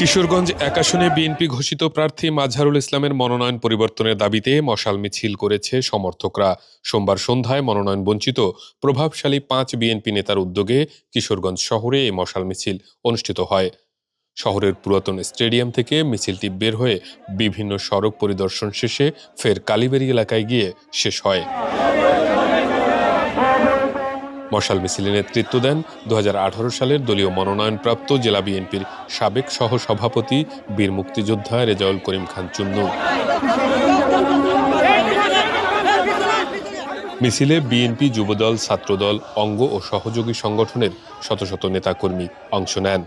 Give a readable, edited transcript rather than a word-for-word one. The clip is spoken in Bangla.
কিশোরগঞ্জ ১ আসনে বিএনপি ঘোষিত প্রার্থী মাজহারুল ইসলামের মনোনয়ন পরিবর্তনের দাবিতে মশাল মিছিল করেছে সমর্থকরা। সোমবার সন্ধ্যায় মনোনয়ন বঞ্চিত প্রভাবশালী ৫ বিএনপি নেতার উদ্যোগে কিশোরগঞ্জ শহরে এই মশাল মিছিল অনুষ্ঠিত হয়। শহরের পুরাতন স্টেডিয়াম থেকে মিছিলটি বের হয়ে বিভিন্ন সড়ক পরিদর্শন শেষে ফের কালীবাড়ি এলাকায় গিয়ে শেষ হয়। মশাল মিছিলে নেতৃত্ব দেন ২০১৮ সালের দলীয় মনোনয়নপ্রাপ্ত জেলা বিএনপির সাবেক সহসভাপতি বীর মুক্তিযোদ্ধা রেজাউল করিম খান চুন্নু। মিছিলে বিএনপি, যুবদল, ছাত্রদল, অঙ্গ ও সহযোগী সংগঠনের শত শত নেতাকর্মী অংশ নেন।